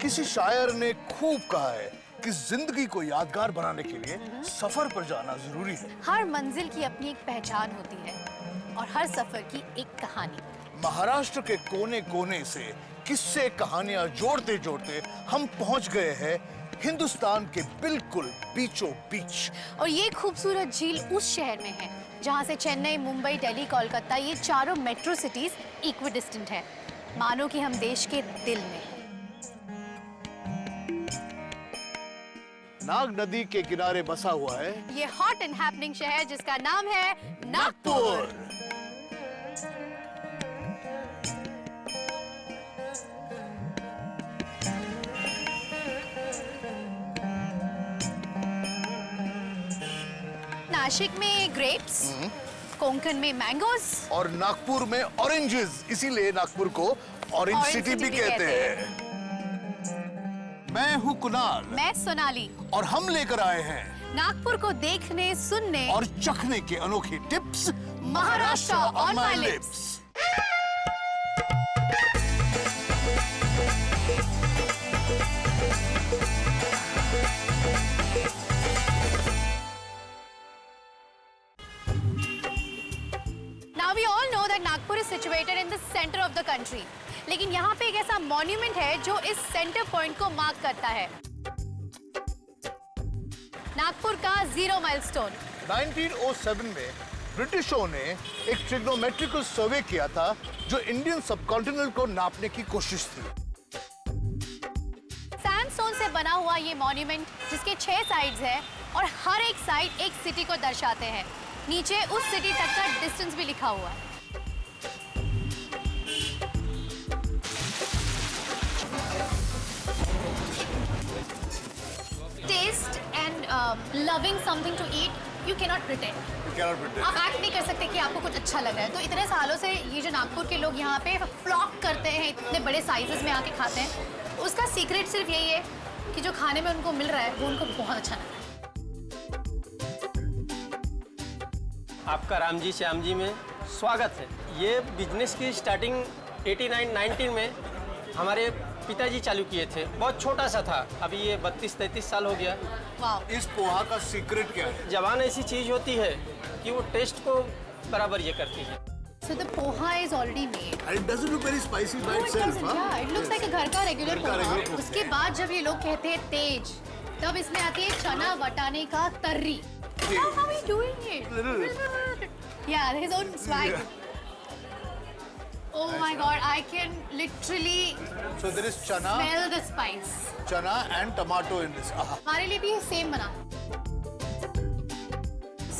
किसी शायर ने खूब कहा है कि जिंदगी को यादगार बनाने के लिए सफर पर जाना जरूरी है। हर मंजिल की अपनी एक पहचान होती है और हर सफर की एक कहानी। महाराष्ट्र के कोने कोने से किस्से कहानियां जोड़ते जोड़ते हम पहुंच गए हैं हिंदुस्तान के बिल्कुल बीचों बीच। और ये खूबसूरत झील उस शहर में है जहाँ से चेन्नई, मुंबई, दिल्ली, कोलकाता ये चारों मेट्रो सिटीज इक्विडिस्टेंट है। मानो कि हम देश के दिल में हैं। नाग नदी के किनारे बसा हुआ है ये हॉट एंड हैपनिंग शहर जिसका नाम है नागपुर। नासिक में ग्रेप्स, कोंकण में मैंगोस और नागपुर में ऑरेंजेस, इसीलिए नागपुर को ऑरेंज सिटी भी कहते हैं। मैं हूँ कुणाल, मैं सोनाली और हम लेकर आए हैं नागपुर को देखने, सुनने और चखने के अनोखे tips. Maharashtra on my lips. Now we all know that Nagpur is situated in the center of the country. लेकिन यहाँ पे एक ऐसा मॉन्यूमेंट है जो इस सेंटर पॉइंट को मार्क करता है। नागपुर का 0 माइलस्टोन। 1907 में ब्रिटिशों ने एक ट्रिग्नोमेट्रिकल सर्वे किया था जो इंडियन सबकॉन्टिनेंट को नापने की कोशिश थी। सैंडस्टोन से बना हुआ ये मॉन्यूमेंट जिसके 6 साइड्स है और हर एक साइड एक सिटी को दर्शाते हैं। नीचे उस सिटी तक का डिस्टेंस भी लिखा हुआ है। Taste and loving something to eat, you cannot pretend. आप एक्ट नहीं कर सकते कि आपको कुछ अच्छा लग रहा है। तो इतने सालों से ये जो नागपुर के लोग यहाँ पे फ्लॉक करते हैं, इतने बड़े साइजेस में आके खाते हैं, उसका सीक्रेट सिर्फ यही है कि जो खाने में उनको मिल रहा है वो उनको बहुत अच्छा लग रहा है। आपका राम जी श्याम जी में स्वागत है। ये बिजनेस की स्टार्टिंग 89-90 में हमारे पिताजी चालू किए थे। बहुत छोटा सा था, अभी ये 32-33 साल हो गया। वाव। इस पोहा का सीक्रेट क्या है? जवान ऐसी चीज होती है कि वो टेस्ट को बराबर ये करती है। So the poha is already made. And it doesn't look very spicy by No, it itself, doesn't. huh? Yeah, it looks like a घर का रेगुलर घर का पोहा। regular पोहा। उसके बाद जब ये लोग कहते हैं तेज, तब इसमें आती है चना वटाने का तर्री। How are we doing it? Yeah, his own swag. Oh my God, I can literally So there is chana, smell the spice. chana and tomato in this. हमारे लिए भी ये सेम बना।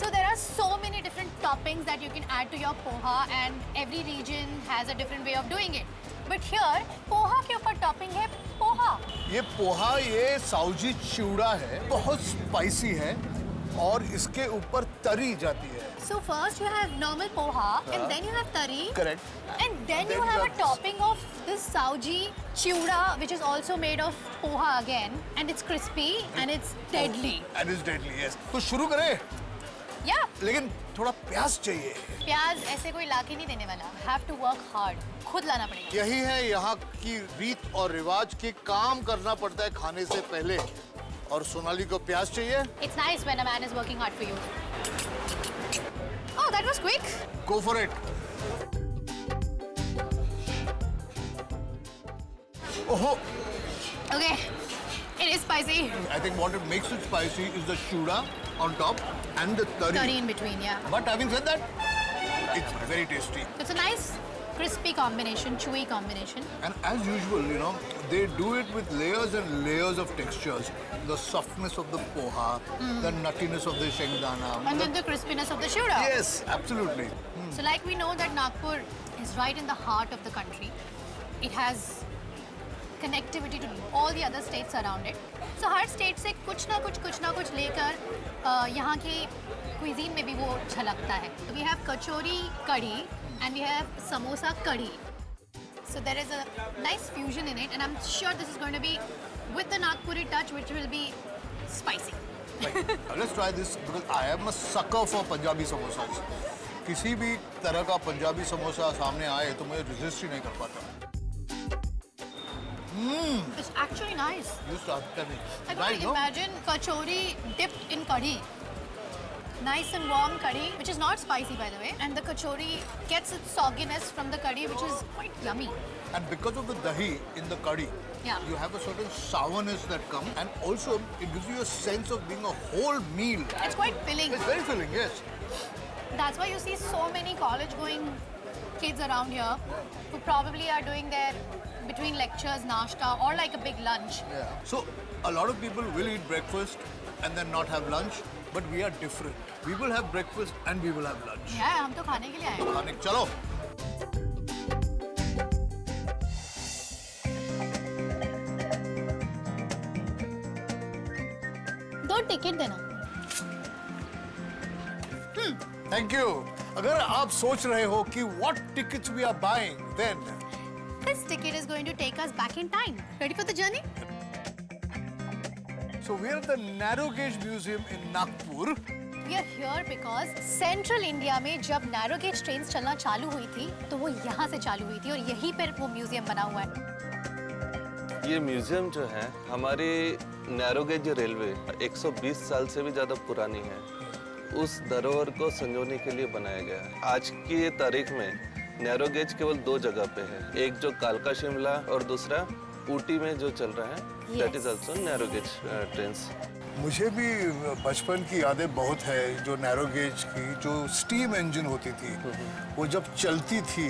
So there are so many different toppings that you can add to your poha, and every region has a different way of doing it. But here, poha के ऊपर topping है poha. ये पोहा ये साउजी चिवड़ा है, बहुत स्पाइसी है और इसके ऊपर तरी जाती है। So first you have normal poha, and then you have tari. Correct. And then you have a topping of this sauji chiuda, which is also made of poha again, and it's crispy and it's deadly. And it's deadly, yes. तो शुरू करें? Yeah. लेकिन थोड़ा प्याज चाहिए। प्याज ऐसे कोई लाके नहीं देने वाला. Have to work hard. खुद लाना पड़ेगा. यही है यहाँ की रीत और रिवाज कि काम करना पड़ता है खाने से पहले। और सोनाली को प्याज चाहिए? It's nice when a man is working hard for you. Oh, that was quick. Go for it. Oh, Okay, it is spicy. I think what it makes it spicy is the chuda on top and the tari. Curry in between, yeah. But having said that, it's very tasty. It's a nice crispy combination, chewy combination. And as usual, you know, they do it with layers and layers of textures. The softness of the poha, the nuttiness of the shengdana. And then the crispiness of the chiuda. Yes, absolutely. So like we know that Nagpur is right in the heart of the country. It has connectivity to all the other states around it. So her state से कुछ ना कुछ लेकर यहाँ की cuisine में भी वो झलकता है. We have kachori kadhi and we have samosa kadhi. So there is a nice fusion in it, and I'm sure this is going to be with the Nagpuri touch, which will be spicy. Let's try this because I am a sucker for Punjabi samosas. किसी भी तरह का पंजाबी समोसा सामने आए तो मैं resist ही नहीं कर पाता. It's actually nice. You start telling. I Nice, can no? imagine kachori dipped in curry. Nice and warm curry, which is not spicy by the way. And the kachori gets its sogginess from the curry, which is quite yummy. And because of the dahi in the curry, Yeah. you have a certain sourness that comes, and also it gives you a sense of being a whole meal. It's quite filling. It's very filling, yes. That's why you see so many college-going kids around here who probably are doing their between lectures, nashta, or like a big lunch. Yeah. So a lot of people will eat breakfast and then not have lunch, but we are different. We will have breakfast and we will have lunch. Yeah, हम तो खाने के लिए आए हैं. Anik, chalo. दो ticket देना. Thank you. अगर आप सोच रहे हो कि what tickets we are buying, then This ticket is going to take us back in time. Ready for the journey? so we are at the Narrow Gauge Museum in Nagpur. We are here because Central India में जब narrow gauge trains चलना चालू हुई थी, तो वो यहाँ से चालू हुई थी और यहीं पर वो म्यूजियम बना हुआ है. ये म्यूजियम जो है हमारी नैरो गेज रेलवे 120 साल से भी ज़्यादा पुरानी है. उस धरोहर को संजोने के लिए बनाया गया है. आज की ये तारीख में नैरो गेज केवल 2 जगह पे है. एक जो कालका शिमला और दूसरा ऊटी में जो चल रहा है. That is also narrow gauge trains. मुझे भी बचपन की यादें बहुत है जो नैरो गेज की जो स्टीम इंजन होती थी वो जब चलती थी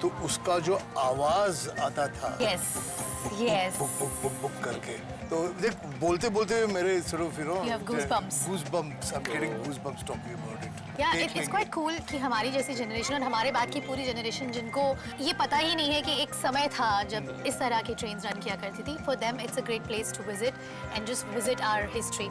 तो उसका जो आवाज आता था Yes, yes. Book book book book करके तो देख बोलते बोलते मेरे sort of You have goosebumps. goosebumps I'm getting goosebumps talking about it. Yeah, देख it's लेंगे। quite cool कि हमारी जैसी जनरेशन और हमारे बाद की पूरी जनरेशन जिनको ये पता ही नहीं है कि एक समय था जब इस तरह की ट्रेन्स रन किया करती थी. For them, it's a great place to visit and just visit our history.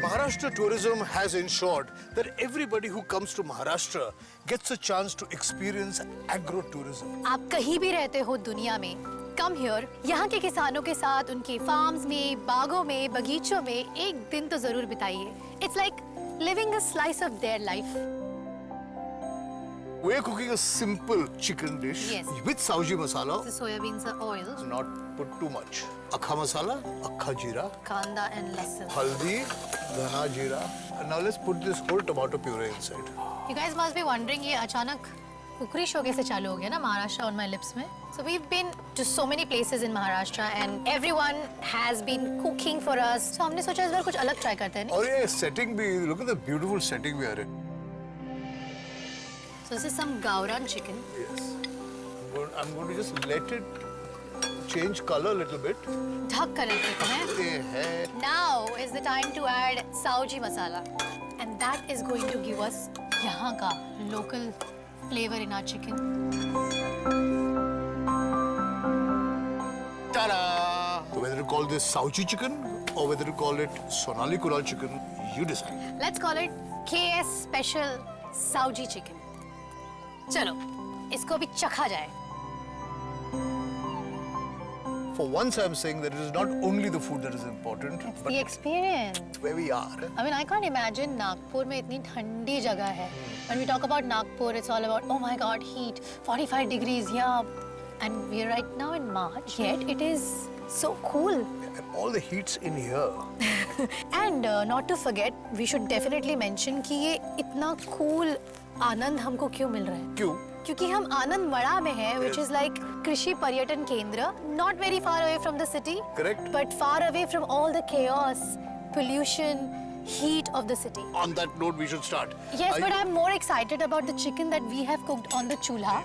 Maharashtra tourism has ensured that everybody who comes to Maharashtra gets a chance to experience agro-tourism. आप कहीं भी रहते हो दुनिया में, come here. यहाँ के किसानों के साथ उनके फार्म्स में, बागों में, बगीचों में एक दिन तो जरूर बिताइए. It's like living a slice of their life. We're cooking a simple chicken dish Yes. with sauji masala. The soybeans are oils, Not put too much. Akha masala, akha jeera, kanda and lasan. haldi, dhana jeera. And now let's put this whole tomato puree inside. You guys must be wondering ये अचानक कुकरी show कैसे चालू हो गया ना Maharashtra on my lips में. So we've been to so many places in Maharashtra and everyone has been cooking for us. So हमने सोचा इस बार कुछ अलग try करते हैं. और ये setting भी, look at the beautiful setting we are in. So this is some Gauran chicken. Yes. I'm going to just let it change color a little bit. ढक कर रखते हैं. ये है. Now is the time to add sauji masala, and that is going to give us यहाँ का local flavor in our chicken. Ta-da! So whether to call this sauji chicken or whether to call it Sonali Kural chicken, you decide. Let's call it KS Special Sauji Chicken. चलो, इसको भी चखा जाए. For once, I'm saying that it is not only the food that is important, but The experience. where we are. I mean, I can't imagine Nagpur में इतनी ठंडी जगह है. When we talk about Nagpur, it's all about, oh my God, heat, 45 degrees, yeah. And we're right now in March, yet it is so cool. And all the heat's in here. And not to forget, we should definitely mention कि ये इतना cool आनंद हमको क्यों मिल रहा है. क्यों? क्योंकि हम आनंद मड़ा में हैं, which is like कृषि पर्यटन केंद्र, not very far away from the city, Correct. but far away from all the chaos, pollution, heat of the city. On that note, we should start. Yes, Are but you- I'm more excited about the chicken that we have cooked on the chulha.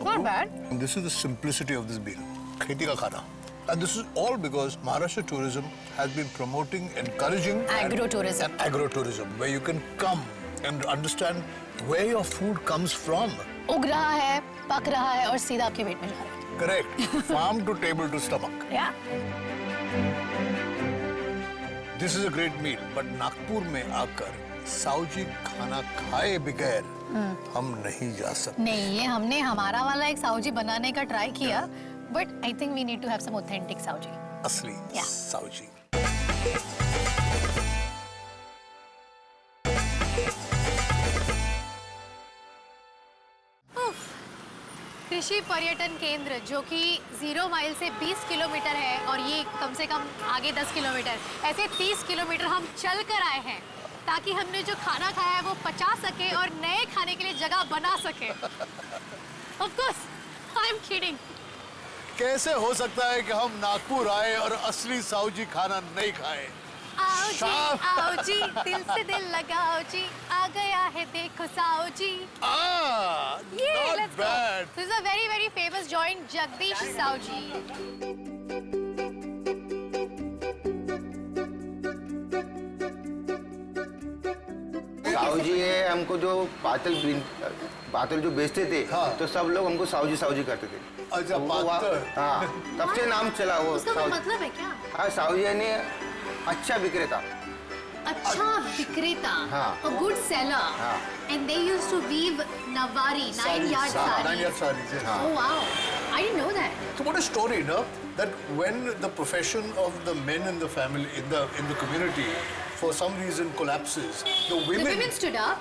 Not bad. And this is the simplicity of this meal. खेती का खाना. And this is all because Maharashtra tourism has been promoting, encouraging Agro-tourism. and agro-tourism, where you can come and understand where your food comes from. उग रहा है, पक रहा है और सीधा आपके पेट में जा रहा है. Correct. Farm to table to stomach. Yeah. This is a great meal, but Nagpur में आकर साउजी खाना खाए बगैर हम नहीं जा सकते. नहीं, ये हमने हमारा वाला एक साउजी बनाने का ट्राई किया, but I think we need to have some authentic Sauji. असली Yeah. साउजी. कृषि पर्यटन केंद्र जो कि 0 माइल से 20 किलोमीटर है और ये कम से कम आगे 10 किलोमीटर, ऐसे 30 किलोमीटर हम चल कर आए हैं ताकि हमने जो खाना खाया है वो पचा सके और नए खाने के लिए जगह बना सके. Of course, I'm kidding. कैसे हो सकता है कि हम नागपुर आए और असली साउजी खाना नहीं खाए? आओ जी, शाम. आओ जी, दिल से दिल लगाओ जी, आ गया है देखो साओ जी. Yeah, not let's go. bad. This is a very, very famous joint, Jagdish Saoji. Sahuji है हमको जो पातल जो बेचते थे. हाँ. तो सब लोग हमको साहूजी साहूजी करते थे. अच्छा, तो वो पातल. हाँ, तब से नाम चला वो उसका कोई साहूजी. मतलब है क्या? हाँ, साहूजी यानी अच्छा विक्रेता. अच्छा विक्रेता. हाँ. A good seller. हाँ. And they used to weave Nawari, 9-yard sarees. 9-yard sarees. Yeah. हाँ. Oh wow, I didn't know that. So what a story, no? That when the profession of the men in the family, in the community, for some reason collapses, the The women stood up.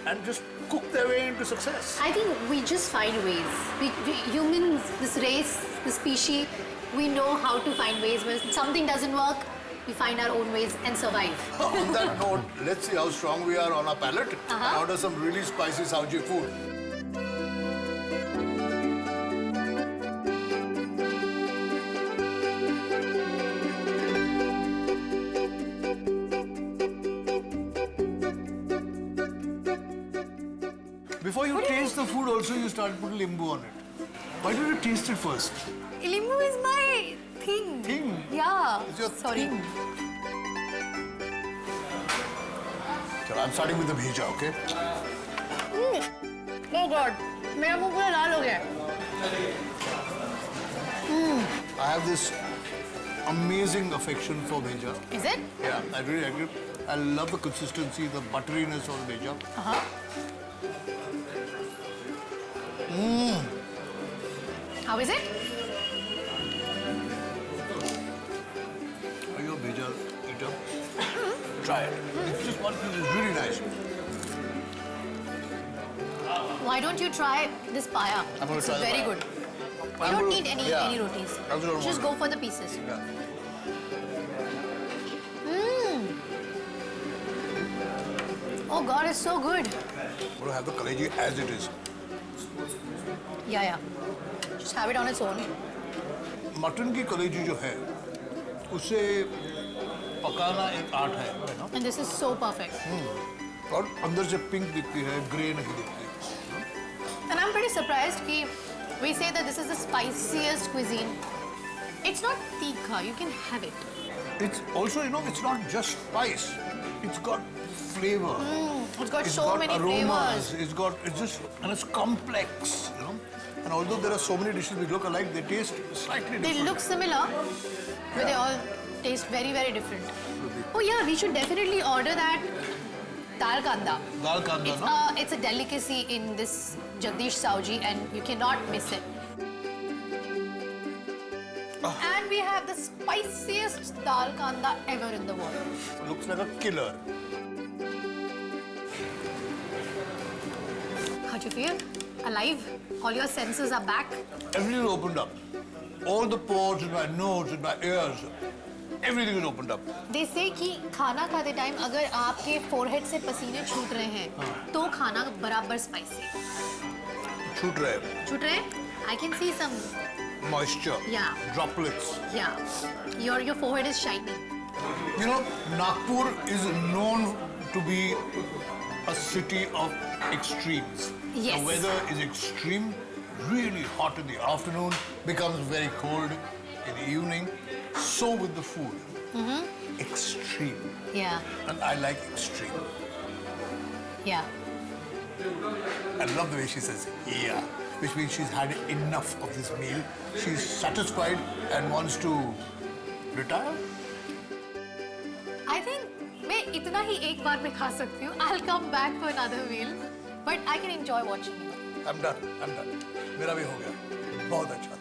and just cook their way into success. I think we just find ways. We humans, this race, this species, we know how to find ways. When something doesn't work, we find our own ways and survive. On that note, let's see how strong we are on our palate and order some really spicy Saoji food. Before you taste the food also, you start putting limbu on it. Why don't you taste it first? Limbu is my thing. Thing? Yeah. It's your Sorry. thing. So I'm starting with the bhija, okay? Oh God, मेरा मुंह पूरा लाल हो गया है. I have this amazing affection for bhija. Is it? Yeah, I really agree. I love the consistency, the butteriness of the bhija. How is it? Are you a bhija eater? Try it. It's just one piece. It's really nice. Why don't you try this paya? I'm gonna It's try the very paya. good. You I'm don't gonna- need any yeah. rotis. I don't Just want go for the pieces. Yeah. Oh God, it's so good. I'm going to have the kaleji as it is. Yeah, yeah. Just have it on its own. Mutton की कलेजी जो है उसे पकाना एक art है ना? And this is so perfect. और अंदर से पिंक दिखती है, ग्रे नहीं दिखती. And I'm pretty surprised कि we say that this is the spiciest cuisine. It's not tikha. You can have it. It's also, it's not just spice. It's got flavor. It's got It's so got many aromas. flavors. And it's complex, And although there are so many dishes which look alike, they taste slightly different. They look similar, but they all taste very, very different. Oh yeah, we should definitely order that dal kanda. Dal kanda, It's, no? it's a delicacy in this Jagdish Saoji and you cannot miss it. And we have the spiciest dal kanda ever in the world. Looks like a killer. How do you feel? Alive? All your senses are back? Everything is opened up. All the pores in my nose, in my ears, everything is opened up. They say कि खाना खाते time अगर आपके forehead से पसीने छूट रहे हैं तो खाना बराबर spicy. छूट रहे हैं. छूट रहे? I can see some. Moisture. Yeah. Droplets. Yeah. Your forehead is shining. Nagpur is known to be a city of extremes. Yes. The weather is extreme, really hot in the afternoon, becomes very cold in the evening. So with the food. Extreme. Yeah. And I like extreme. Yeah. I love the way she says, yeah. which means she's had enough of this meal. She's satisfied and wants to retire. I think मैं इतना ही एक बार में खा सकती हूँ. I'll come back for another meal, but I can enjoy watching you. I'm done. मेरा भी हो गया. बहुत अच्छा था.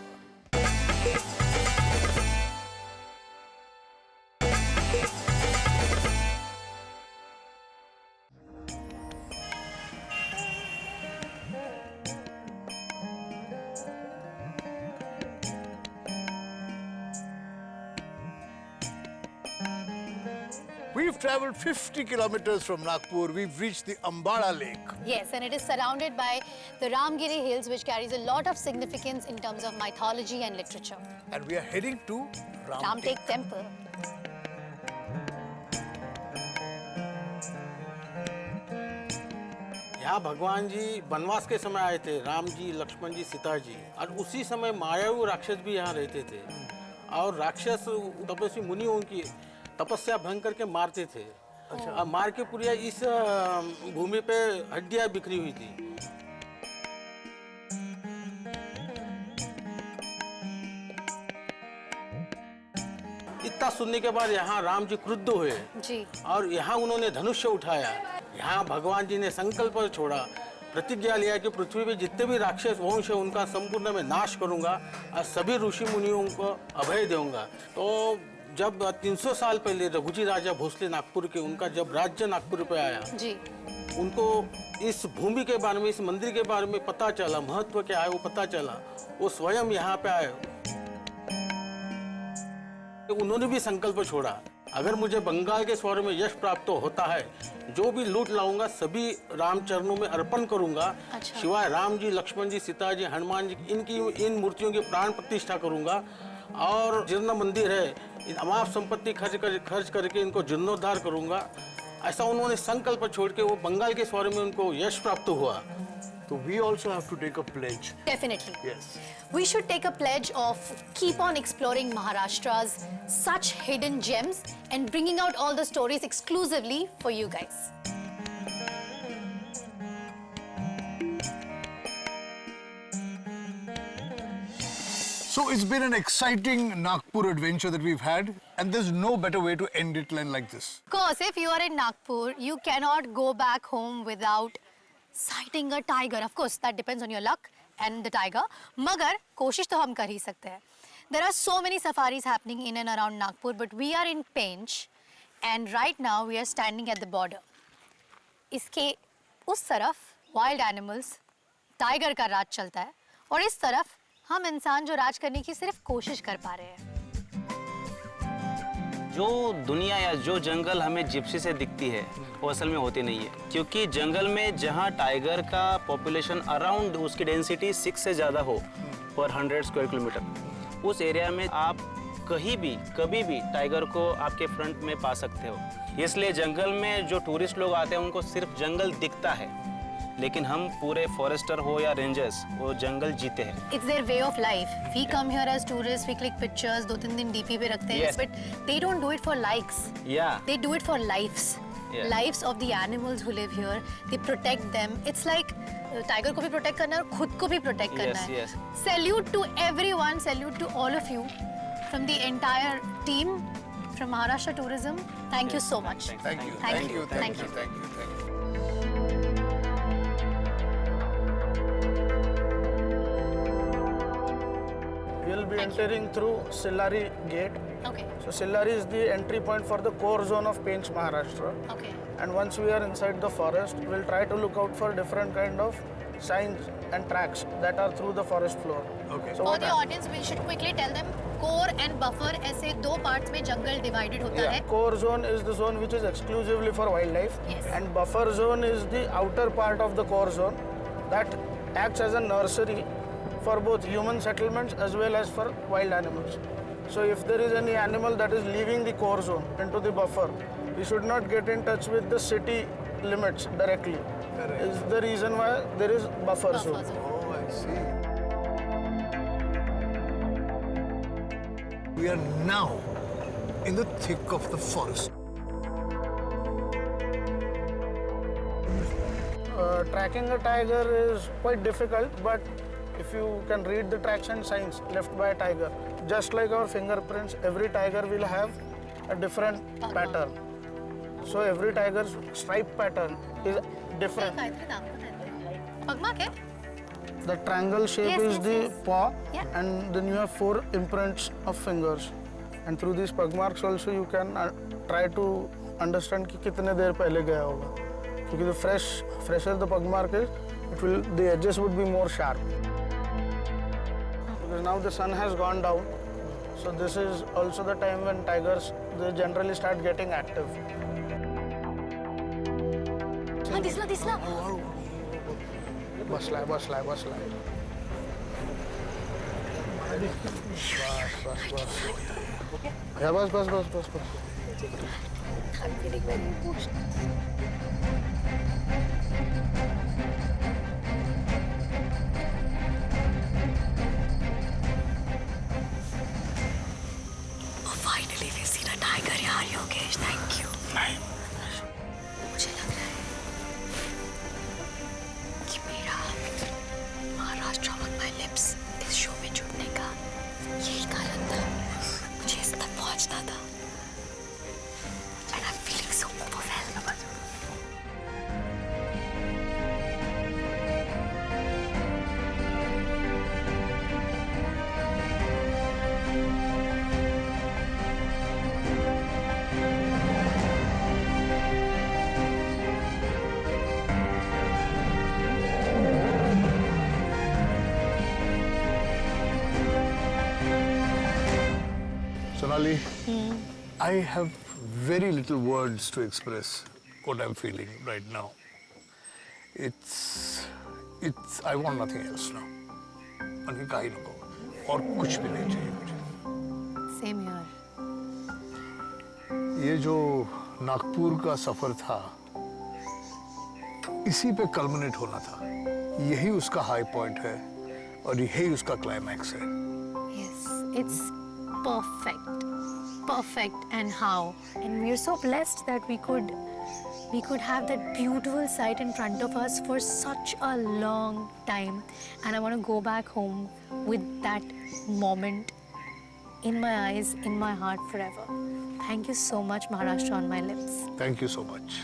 We've traveled 50 kilometers from Nagpur. We've reached the Ambala Lake. Yes, and it is surrounded by the Ramgiri Hills, which carries a lot of significance in terms of mythology and literature. And we are heading to Ramtek Temple. यहाँ भगवान जी वनवास के समय आए थे, राम जी, लक्ष्मण जी, सीता जी, और उसी समय मायावी राक्षस भी यहाँ रहते थे और राक्षस तपस्वी मुनियों की तपस्या भंग करके मारते थे और मार के पूरी इस भूमि पे हड्डियाँ बिखरी हुई थी. इतना सुनने के बाद यहाँ राम जी क्रुद्ध हुए जी. और यहाँ उन्होंने धनुष्य उठाया. यहाँ भगवान जी ने संकल्प छोड़ा, प्रतिज्ञा लिया कि पृथ्वी पे जितने भी राक्षस वंश है उनका संपूर्ण मैं नाश करूंगा और सभी ऋषि मुनियों को अभय दूंगा. तो जब 300 साल पहले रघुजी राजा भोसले नागपुर के, उनका जब राज्य नागपुर पे आया जी. उनको इस भूमि के बारे में, इस मंदिर के बारे में पता चला, महत्व क्या है वो पता चला, वो स्वयं यहाँ पे आए. उन्होंने भी संकल्प छोड़ा, अगर मुझे बंगाल के स्वर्ण में यश प्राप्त होता है, जो भी लूट लाऊंगा सभी राम चरणों में अर्पण करूंगा. अच्छा. शिवाय राम जी, लक्ष्मण जी, सीता जी, हनुमान जी, इन मूर्तियों की प्राण प्रतिष्ठा करूंगा और जीर्ण मंदिर है, इन अमाप संपत्ति खर्च करके इनको जीर्णोद्धार करूंगा. ऐसा उन्होंने संकल्प छोड़ के वो बंगाल के स्वर्ण में उनको यश प्राप्त हुआ. So we also have to take a pledge. Definitely. Yes. We should take a pledge of keep on exploring Maharashtra's such hidden gems and bringing out all the stories exclusively for you guys. So it's been an exciting Nagpur adventure that we've had, and there's no better way to end it than like this. Of course, if you are in Nagpur, you cannot go back home without sighting a tiger. Of course, that depends on your luck and the tiger. मगर कोशिश तो हम कर ही सकते हैं. There are so many safaris happening in and around Nagpur, but we are in Pench, and right now we are standing at the border. इसके उस तरफ wild animals, tiger का राज चलता है, और इस तरफ हम इंसान जो राज करने की सिर्फ कोशिश कर पा रहे हैं. जो दुनिया या जो जंगल हमें जिप्सी से दिखती है वो असल में होती नहीं है, क्योंकि जंगल में जहाँ टाइगर का पॉपुलेशन अराउंड उसकी डेंसिटी 6 से ज़्यादा हो पर 100 स्क्वायर किलोमीटर, उस एरिया में आप कहीं भी कभी भी टाइगर को आपके फ्रंट में पा सकते हो. इसलिए जंगल में जो टूरिस्ट लोग आते हैं उनको सिर्फ जंगल दिखता है, लेकिन हम पूरे फॉरेस्टर हो या रेंजर्स वो जंगल जीते हैं. It's their way of life. We come here as tourists, we click pictures, 2-3 दिन DP पे रखते हैं, Yes. but they don't do it for likes. Yeah. They do it for lives. Yeah. Lives of the animals who live here. They protect them. It's like tiger को भी protect करना है और खुद को भी protect करना है. Yes. Salute to everyone. Salute to all of you from the entire team from Maharashtra Tourism. Thank you so much. Thank you. Thank you. Thank you. Thank you. We'll be entering through Sillari Gate. Okay. So Sillari is the entry point for the core zone of Pench, Maharashtra. Okay. And once we are inside the forest, we'll try to look out for different kind of signs and tracks that are through the forest floor. Okay. So For what the audience, we should quickly tell them core and buffer ऐसे दो parts में जंगल divided होता है. core zone is the zone which is exclusively for wildlife, Yes. and buffer zone is the outer part of the core zone that acts as a nursery for both human settlements as well as for wild animals. So if there is any animal that is leaving the core zone into the buffer, we should not get in touch with the city limits directly. Correct. Is the reason why there is buffer Buffer zone. zone. Oh, I see. We are now in the thick of the forest. Tracking a tiger is quite difficult, but if you can read the traction signs left by a tiger, just like our fingerprints, every tiger will have a different pattern. So every tiger's stripe pattern is different. पगमा क्या? The triangle shape Yes, is yes, the yes. paw, Yeah. and then you have 4 imprints of fingers. And through these pug marks also you can try to understand कि कितने देर पहले गया होगा. क्योंकि the fresher the pug mark is, the edges would be more sharp. Because now the sun has gone down, so this is also the time when tigers they generally start getting active. हाँ दिसला. बसलाय. बस. या बस. I'm feeling very emotional. Finally, we've seen a tiger, yaar, Yogesh. Thank you. मुझे लग रहा है कि मेरा महाराष्ट्र on my lips इस शो में जुड़ने का यही कारण था. मुझे इस तक पहुंचना था. And I'm feeling so overwhelmed. Sonali, I have very little words to express what I'm feeling right now. It's I want nothing else now. बाकी का ही नको और कुछ भी नहीं चाहिए मुझे. Same here. ये जो नागपुर का सफर था, इसी पे कल्मिनेट होना था. यही उसका हाई पॉइंट है और यही उसका क्लाइमैक्स है. Yes, it's perfect, and how? And we're so blessed that we could have that beautiful sight in front of us for such a long time. And I want to go back home with that moment in my eyes, in my heart forever. Thank you so much, Maharashtra on my lips. Thank you so much.